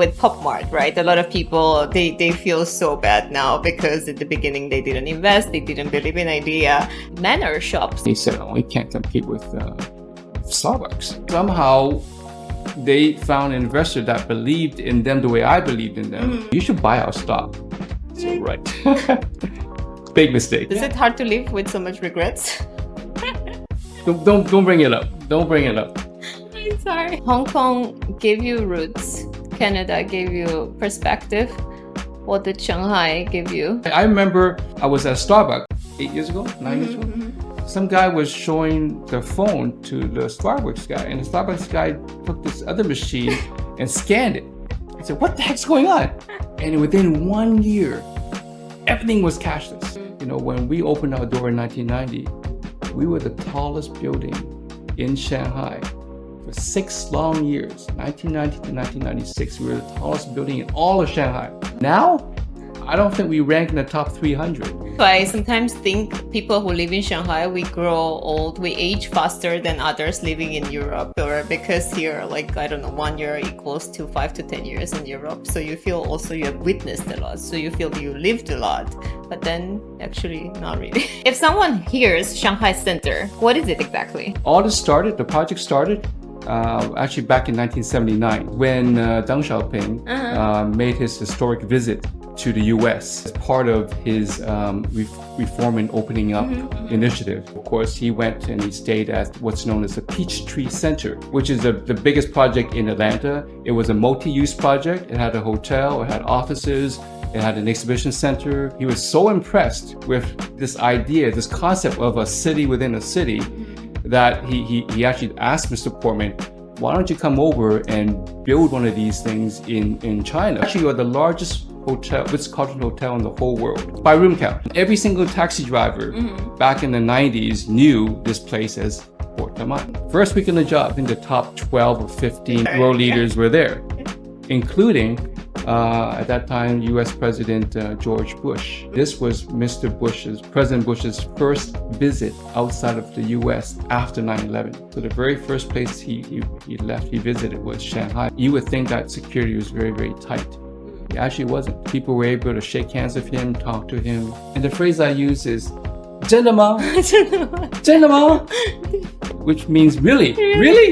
With Pop Mart, right? A lot of people, they feel so bad now because at the beginning they didn't invest, they didn't believe in idea. Manor shops. They said, oh, we can't compete with Starbucks. Somehow they found an investor that believed in them the way I believed in them. You should buy our stock. So, right. Big mistake. Is it hard to live with so much regrets? Don't bring it up. Don't bring it up. I'm sorry. Hong Kong gave you roots. Canada gave you perspective. What did Shanghai give you? I remember I was at Starbucks 8 years ago, 9 years ago. Some guy was showing the phone to the Starbucks guy, and the Starbucks guy took this other machine and scanned it. I said, what the heck's going on? And within 1 year, everything was cashless. You know, when we opened our door in 1990, we were the tallest building in Shanghai. For 6 long years, 1990 to 1996, we were the tallest building in all of Shanghai. Now, I don't think we rank in the top 300. So I sometimes think people who live in Shanghai, we grow old, we age faster than others living in Europe, or because here, like, I don't know, 1 year equals to 5 to 10 years in Europe. So you feel also you have witnessed a lot. So you feel you lived a lot, but then actually not really. If someone hears Shanghai Centre, what is it exactly? All this started, the project started actually back in 1979 when Deng Xiaoping made his historic visit to the US as part of his reform and opening up initiative. Of course, he went and he stayed at what's known as the Peachtree Center, which is the biggest project in Atlanta. It was a multi-use project. It had a hotel, it had offices, it had an exhibition center. He was so impressed with this idea, this concept of a city within a city, that he actually asked Mr. Portman, why don't you come over and build one of these things in China? Actually, you're the largest hotel, Ritz-Carlton hotel in the whole world, by room count. Every single taxi driver back in the 90s knew this place as Portman. First week on the job, I think the top 12 or 15 world leaders were there, including at that time, U.S. President George Bush. This was President Bush's first visit outside of the U.S. after 9/11. So the very first place he visited was Shanghai. You would think that security was very, very tight. It actually wasn't. People were able to shake hands with him, talk to him. And the phrase I use is, 真的吗?真的吗? Which means really?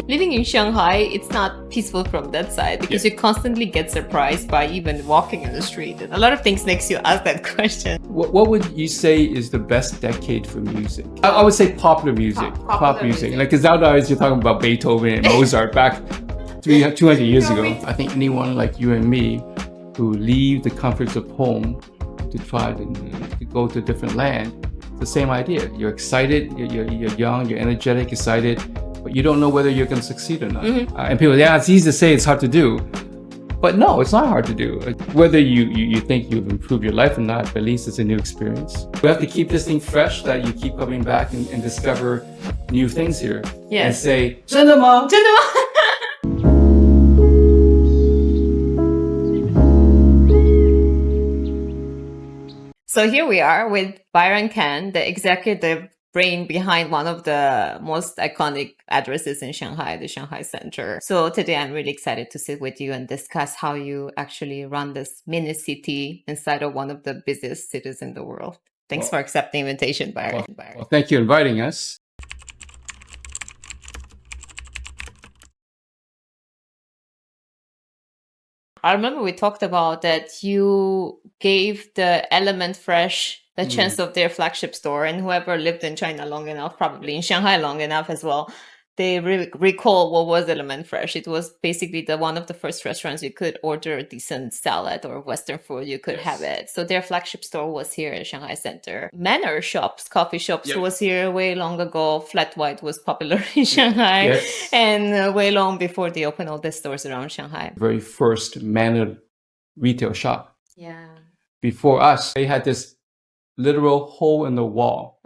Living in Shanghai, it's not peaceful from that side because you constantly get surprised by even walking in the street. And a lot of things makes you ask that question. What would you say is the best decade for music? I would say popular music. Pop music. Like, because nowadays you're talking about Beethoven and Mozart back 200 years ago. I think anyone like you and me who leave the comforts of home to try to go to a different land, the same idea. You're excited, you're young, you're energetic, excited, but you don't know whether you're going to succeed or not. And people, yeah, it's easy to say, it's hard to do. But no, it's not hard to do. Whether you think you've improved your life or not, but at least it's a new experience. We have to keep this thing fresh, that you keep coming back and discover new things here. Yes. And say, 真的吗?真的吗? So here we are with Byron Kan, the executive brain behind one of the most iconic addresses in Shanghai, the Shanghai Centre. So today I'm really excited to sit with you and discuss how you actually run this mini city inside of one of the busiest cities in the world. Thanks for accepting the invitation, Byron. Well, thank you for inviting us. I remember we talked about that you gave the Element Fresh the chance of their flagship store, and whoever lived in China long enough, probably in Shanghai long enough as well, they really recall what was Element Fresh. It was basically one of the first restaurants you could order a decent salad or Western food, you could have it. So their flagship store was here in Shanghai Centre. Manor shops, coffee shops was here way long ago. Flat white was popular in Shanghai and way long before they opened all the stores around Shanghai. Very first Manor retail shop. Yeah. Before us, they had this literal hole in the wall.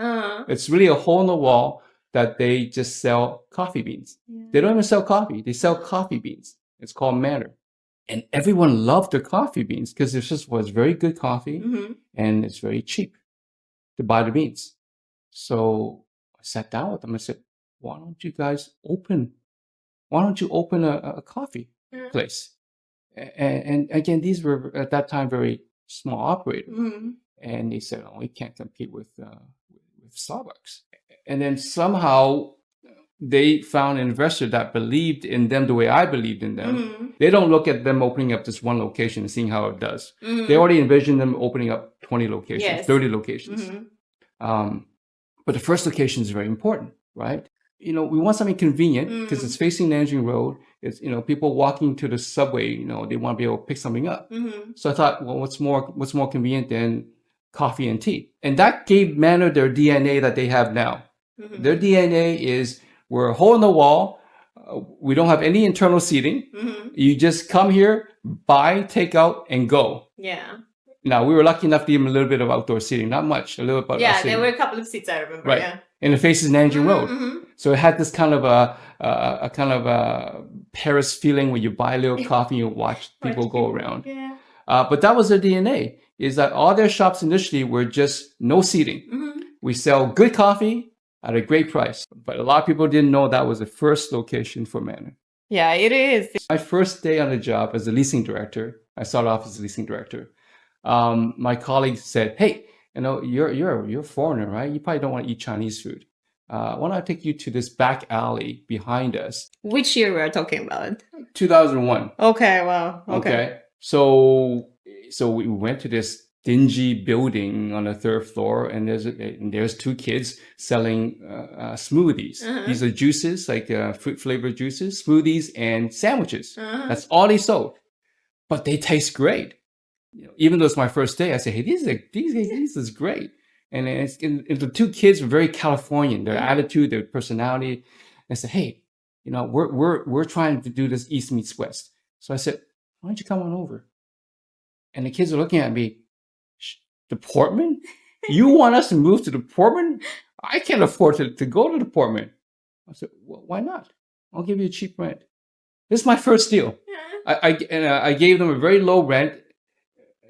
It's really a hole in the wall that they just sell coffee beans. They don't even sell coffee. They sell coffee beans. It's called Manor. And everyone loved the coffee beans because it was very good coffee and it's very cheap to buy the beans. So I sat down with them. I said, why don't you open a coffee place? And again, these were at that time very small operators, Mm-hmm. and they said, "Oh, we can't compete with Starbucks." And then somehow they found an investor that believed in them the way I believed in them. Mm-hmm. They don't look at them opening up just one location and seeing how it does. Mm-hmm. They already envisioned them opening up 20 locations, Yes. 30 locations. Mm-hmm. But the first location is very important, right? We want something convenient because it's facing Nanjing Road. It's, people walking to the subway, they want to be able to pick something up. Mm-hmm. So I thought, well, what's more convenient than coffee and tea? And that gave Manor their DNA that they have now. Mm-hmm. Their DNA is we're a hole in the wall. We don't have any internal seating. Mm-hmm. You just come here, buy, take out, and go. Yeah. Now, we were lucky enough to give them a little bit of outdoor seating, not much, a little bit. Yeah, there were a couple of seats, I remember. Right. Yeah. And it faces Nanjing Road. Mm-hmm. So it had this kind of a kind of a Paris feeling where you buy a little coffee and you watch people go around. Yeah. But that was their DNA, is that all their shops initially were just no seating. Mm-hmm. We sell good coffee at a great price. But a lot of people didn't know that was the first location for Manor. Yeah, it is. My first day on the job as a leasing director, I started off as a leasing director. My colleague said, "Hey, you're a foreigner, right? You probably don't want to eat Chinese food. Why don't I take you to this back alley behind us?" Which year we are talking about? 2001. Okay, wow. Okay. So we went to this dingy building on the third floor, and there's two kids selling smoothies. Uh-huh. These are juices, like fruit flavored juices, smoothies, and sandwiches. Uh-huh. That's all they sold, but they taste great. Even though it's my first day, I say, "Hey, these is great." And the two kids were very Californian, their attitude, their personality. And I said, "Hey, we're trying to do this East meets West." So I said, "Why don't you come on over?" And the kids are looking at me, "The Portman? You want us to move to the Portman? I can't afford to go to the Portman." I said, "Well, why not? I'll give you a cheap rent." This is my first deal. I gave them a very low rent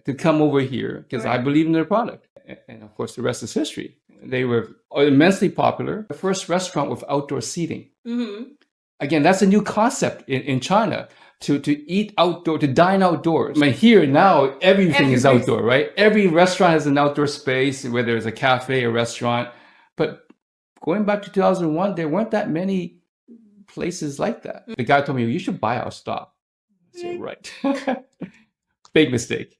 to come over here because I believe in their product. And of course, the rest is history. They were immensely popular. The first restaurant with outdoor seating. Mm-hmm. Again, that's a new concept in China, to eat outdoor, to dine outdoors. I mean, here now, everything is outdoor, right? Every restaurant has an outdoor space, whether it's a cafe or restaurant. But going back to 2001, there weren't that many places like that. The guy told me, "You should buy our stock." I said, "Right." Big mistake.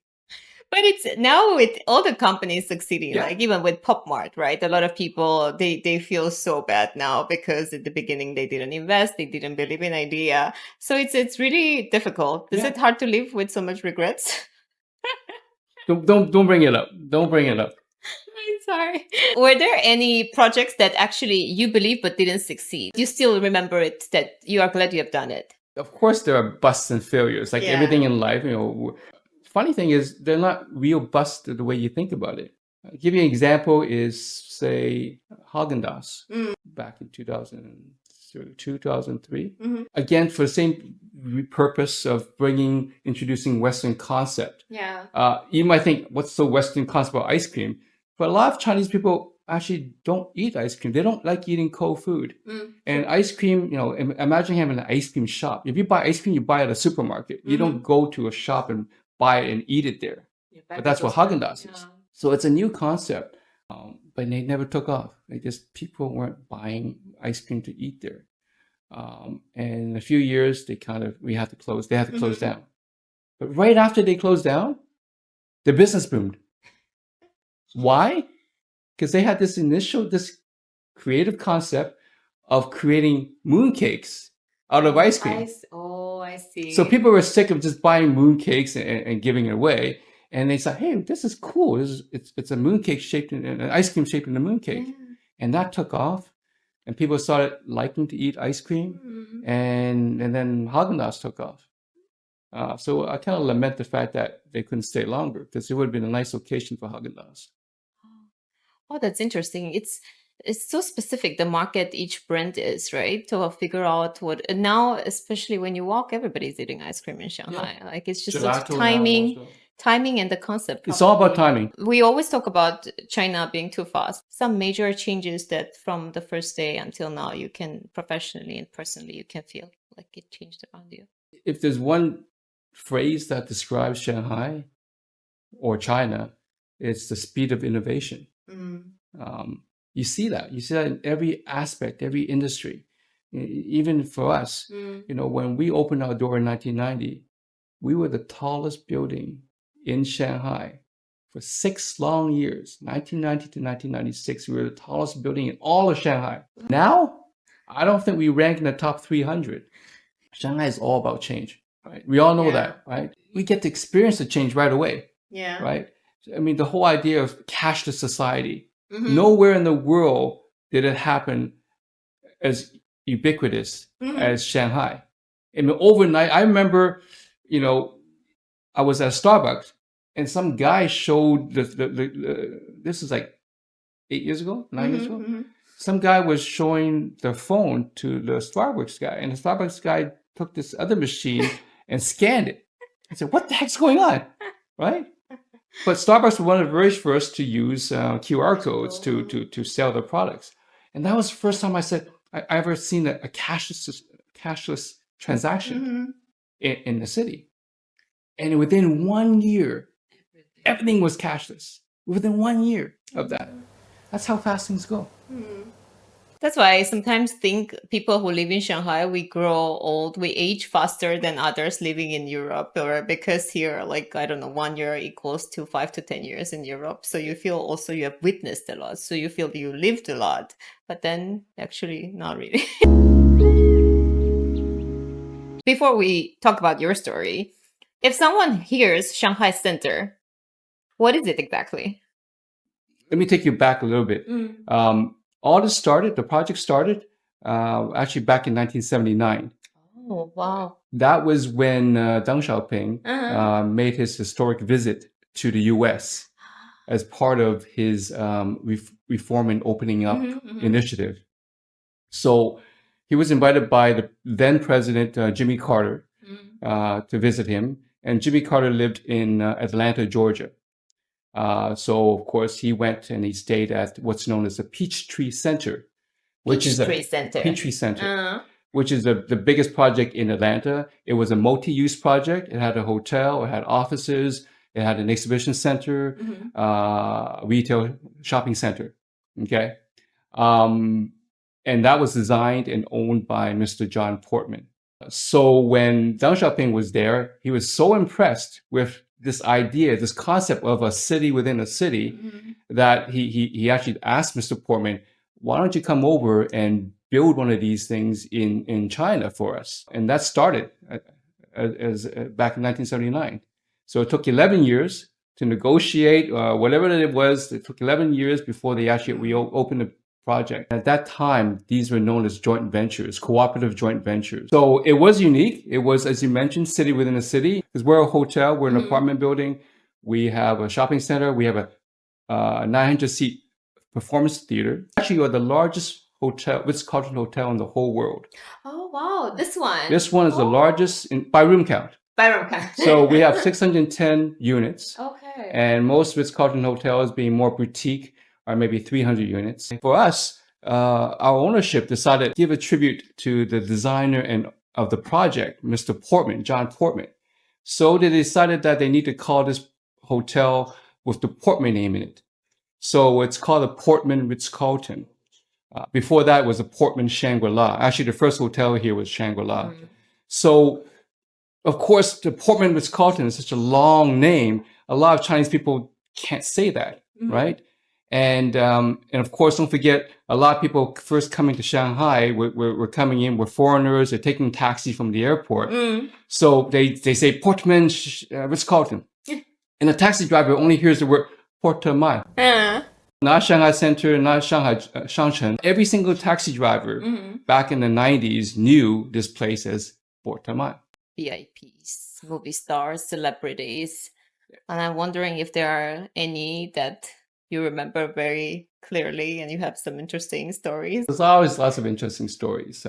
But it's now with all the companies succeeding, Yeah. like even with PopMart, right? A lot of people, they feel so bad now because at the beginning they didn't invest, they didn't believe in idea. So it's really difficult. Is it hard to live with so much regrets? Don't bring it up. Don't bring it up. I'm sorry. Were there any projects that actually you believe but didn't succeed? You still remember it, that you are glad you have done it? Of course, there are busts and failures, like everything in life. Funny thing is, they're not real busts the way you think about it. I'll give you an example is, say, Haagen-Dazs back in 2002, 2003. Mm-hmm. Again, for the same purpose of introducing Western concept. Yeah. You might think, what's so Western concept about ice cream? But a lot of Chinese people actually don't eat ice cream. They don't like eating cold food. And ice cream, imagine having an ice cream shop. If you buy ice cream, you buy it at a supermarket. You don't go to a shop and buy it and eat it there. But that's what Haagen-Dazs is. So it's a new concept, but they never took off. People weren't buying ice cream to eat there. And in a few years, they had to close down. But right after they closed down, the business boomed. Why? Because they had this creative concept of creating mooncakes out of ice cream. I see. So people were sick of just buying mooncakes and giving it away. And they said, "Hey, this is cool. It's a mooncake shaped in an ice cream shaped in a mooncake." Yeah. And that took off. And people started liking to eat ice cream. Mm-hmm. And then Haagen-Dazs took off. So I kind of lament the fact that they couldn't stay longer, because it would have been a nice location for Haagen-Dazs. Oh, that's interesting. It's so specific, the market each brand is, right? To figure out what, and now, especially when you walk, everybody's eating ice cream in Shanghai. Yeah. Like, it's just timing and the concept. It's all about timing. We always talk about China being too fast. Some major changes that from the first day until now, you can professionally and personally, you can feel like it changed around you. If there's one phrase that describes Shanghai or China, it's the speed of innovation. You see that in every aspect, every industry. Even for us, when we opened our door in 1990, we were the tallest building in Shanghai for 6 long years. 1990 to 1996, we were the tallest building in all of Shanghai. Now, I don't think we rank in the top 300. Shanghai is all about change, right? We all know that, right? We get to experience the change right away, right? I mean, the whole idea of cashless society, nowhere in the world did it happen as ubiquitous as Shanghai. I mean, overnight, I remember, I was at Starbucks and some guy showed this is like 8 years ago, 9 years ago. Some guy was showing the phone to the Starbucks guy, and the Starbucks guy took this other machine and scanned it. I said, "What the heck's going on?" Right? But Starbucks was one of the very first to use QR codes to sell their products, and that was the first time I said I ever seen a cashless transaction in the city. And within 1 year, everything was cashless. Within 1 year of that. That's how fast things go. That's why I sometimes think people who live in Shanghai, we grow old, we age faster than others living in Europe, or because here, like, I don't know, 1 year equals to 5 to 10 years in Europe. So you feel also you have witnessed a lot. So you feel you lived a lot, but then actually not really. Before we talk about your story, if someone hears Shanghai Centre, what is it exactly? Let me take you back a little bit. The project started actually back in 1979. Oh, wow. That was when Deng Xiaoping made his historic visit to the US as part of his reform and opening up initiative. So he was invited by the then president, Jimmy Carter, to visit him. And Jimmy Carter lived in Atlanta, Georgia. So, of course, he went and he stayed at what's known as the Peachtree Center, which is the biggest project in Atlanta. It was a multi-use project. It had a hotel, it had offices, it had an exhibition center, retail shopping center. Okay. And that was designed and owned by Mr. John Portman. So when Deng Xiaoping was there, he was so impressed with this idea, this concept of a city within a city, that he actually asked Mr. Portman, "Why don't you come over and build one of these things in China for us?" And that started as back in 1979. So it took 11 years to negotiate whatever it was. It took 11 years before they actually reopened the project. At that time, these were known as joint ventures, cooperative joint ventures. So it was unique. It was, as you mentioned, city within a city, because we're a hotel, we're an apartment building, we have a shopping center, we have a 900-seat performance theater. Actually, we're the largest hotel, Ritz-Carlton hotel in the whole world. Oh, wow. This one. This one is the largest by room count. Byron Kan. So we have 610 units. Okay. And most Ritz-Carlton hotels, being more boutique, are maybe 300 units. For us, our ownership decided to give a tribute to the designer of the project, Mr. Portman, John Portman. So they decided that they need to call this hotel with the Portman name in it. So it's called the Portman Ritz-Carlton. Before that, it was the Portman Shangri-La. Actually, the first hotel here was Shangri-La. So, of course, the Portman Ritz-Carlton is such a long name. A lot of Chinese people can't say that, right? And of course, don't forget, a lot of people first coming to Shanghai, we're coming in, we're foreigners, they're taking taxi from the airport. So they say Portman Ritz-Carlton. And the taxi driver only hears the word Portman. Not Shanghai Centre, not Shanghai Shangcheng. Every single taxi driver back in the 90s knew this place as Portman. VIPs, movie stars, celebrities. And I'm wondering if there are any that you remember very clearly and you have some interesting stories. There's always lots of interesting stories.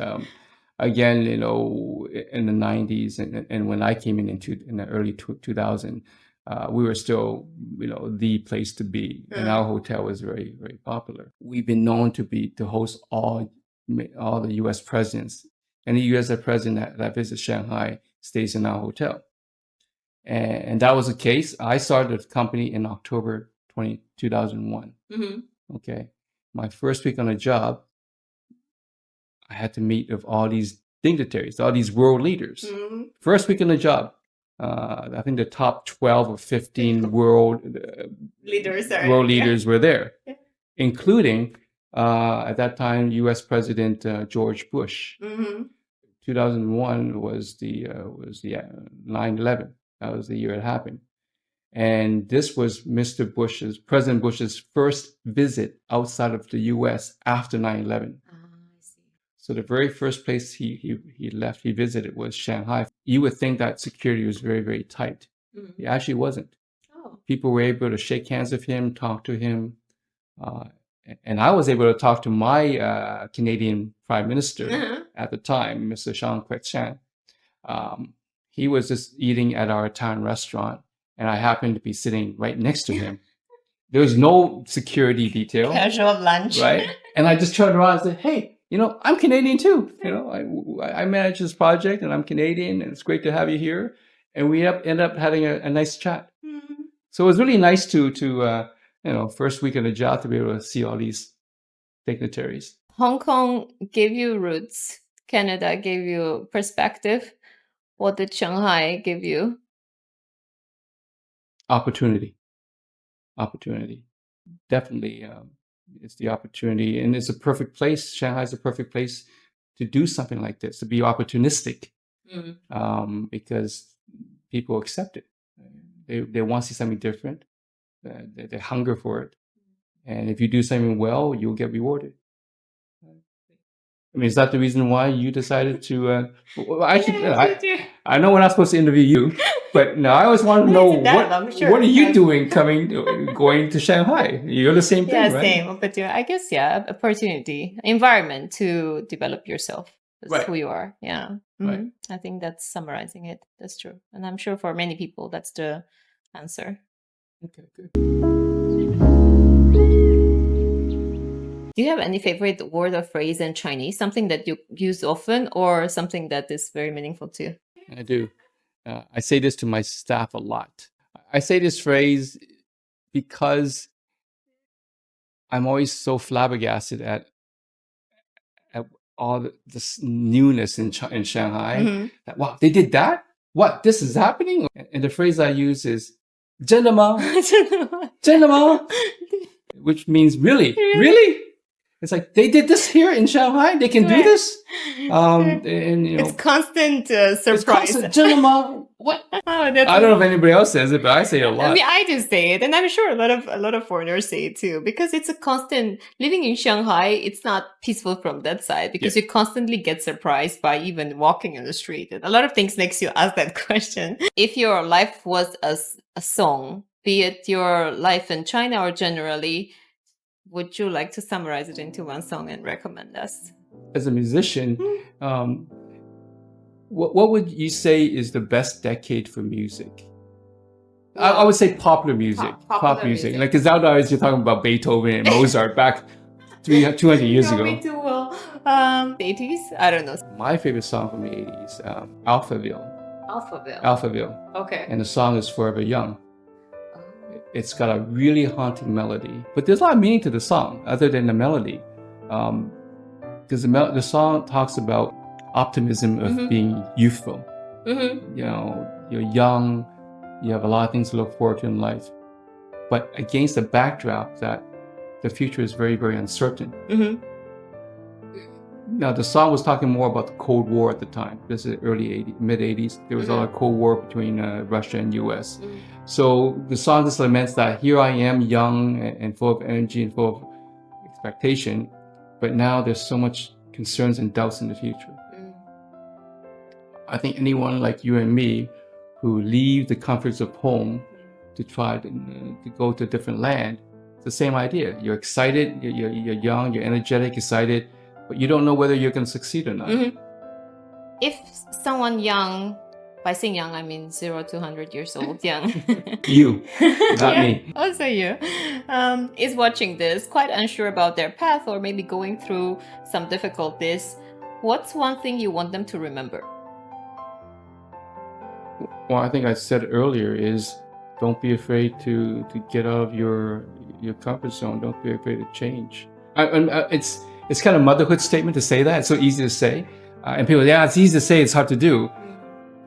Again, in the 90s and when I came in the early 2000s, we were still, the place to be, and our hotel was very, very popular. We've been known to host all the U.S. presidents, and the U.S. president that visits Shanghai stays in our hotel. And that was the case. I started the company in October 2001. Okay. My first week on the job, I had to meet with all these dignitaries, all these world leaders. First week on the job, I think the top 12 or 15 world leaders were there, including at that time U.S. President George Bush. 2001 was the 9/11. That was the year it happened, and this was President Bush's first visit outside of the U.S. after 9/11. So the very first place he visited was Shanghai. You would think that security was very, very tight. It actually wasn't. People were able to shake hands with him, talk to him. And I was able to talk to my Canadian Prime Minister at the time, Mr. Jean Chrétien. He was just eating at our town restaurant, and I happened to be sitting right next to him. There was no security detail. Casual lunch. Right? And I just turned around and said, hey, I'm Canadian too. I manage this project, and I'm Canadian, and it's great to have you here. And we end up having a nice chat. So it was really nice to first week on the job to be able to see all these dignitaries. Hong Kong gave you roots. Canada gave you perspective. What did Shanghai give you? Opportunity. Definitely. It's the opportunity, and it's a perfect place. Shanghai is a perfect place to do something like this, to be opportunistic, because people accept it. They want to see something different. They hunger for it. And if you do something well, you'll get rewarded. I mean, is that the reason why you decided to... I know we're not supposed to interview you, but no, I always want to know what are you doing going to Shanghai? You're the same thing, right? Same. But I guess, opportunity, environment to develop yourself. That's who you are. Yeah. Right. I think that's summarizing it. That's true. And I'm sure for many people, that's the answer. Okay, good. Do you have any favorite word or phrase in Chinese? Something that you use often or something that is very meaningful to you? I do. I say this to my staff a lot. I say this phrase because I'm always so flabbergasted at all this newness in Shanghai. That, wow, they did that? What? This is happening? And the phrase I use is 真的吗?真的吗? Which means really? Really? It's like, they did this here in Shanghai? They can do this? And it's constant surprise. It's constant, 真的吗? What? I don't know if anybody else says it, but I say it a lot. I mean, I do say it, and I'm sure a lot of foreigners say it too, because it's a constant. Living in Shanghai, it's not peaceful from that side, because you constantly get surprised by even walking in the street. And a lot of things makes you ask that question. If your life was a song, be it your life in China or generally, would you like to summarize it into one song and recommend us? As a musician, what would you say is the best decade for music? Well, I would say popular music. Pop music. Like, because nowadays you're talking about Beethoven and Mozart back 200 years ago. Me too well. 80s? I don't know. My favorite song from the 80s, Alphaville. Alphaville. Okay. And the song is Forever Young. It's got a really haunting melody, but there's a lot of meaning to the song other than the melody, because the song talks about optimism of being youthful. You're young, you have a lot of things to look forward to in life, but against the backdrop that the future is very, very uncertain. Now, the song was talking more about the Cold War at the time. This is mid 80s. There was a lot of Cold War between Russia and US. So the song just laments that here I am, young and full of energy and full of expectation, but now there's so much concerns and doubts in the future. I think anyone like you and me who leave the comforts of home to try to go to a different land, it's the same idea. You're excited, you're young, you're energetic, excited, but you don't know whether you're going to succeed or not. If someone young, by saying young, I mean 0 to 100 years old, young. You, not me. Also you, is watching this, quite unsure about their path or maybe going through some difficulties. What's one thing you want them to remember? Well, I think I said earlier is don't be afraid to get out of your comfort zone. Don't be afraid to change. It's kind of motherhood statement to say that. It's so easy to say, and people, yeah, it's easy to say, it's hard to do.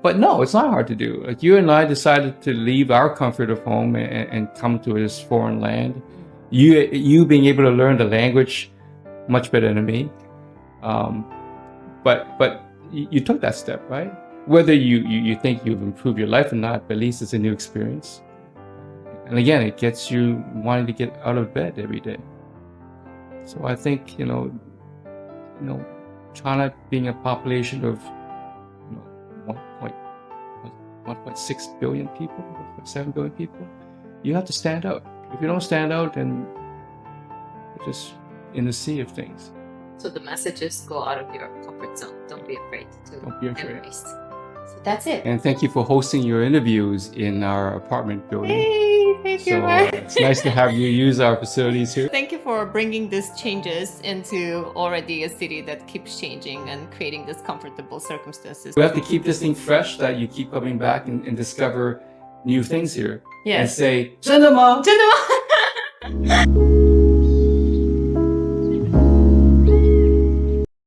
But no, it's not hard to do. Like you and I decided to leave our comfort of home and come to this foreign land. You being able to learn the language much better than me. But you took that step, right? Whether you think you've improved your life or not, but at least it's a new experience. And again, it gets you wanting to get out of bed every day. So I think, China being a population of 1.6 billion people, 1.7 billion people, you have to stand out. If you don't stand out, then you're just in the sea of things. So the message is go out of your comfort zone. Don't be afraid to Don't be afraid. embrace. So that's it. And thank you for hosting your interviews in our apartment building. Hey, thank you, Mark. It's nice to have you use our facilities here. Thank you for bringing these changes into already a city that keeps changing and creating these comfortable circumstances. We have to keep this thing fresh, that you keep coming back and discover new things here. Yes. And say, 真的吗? 真的吗?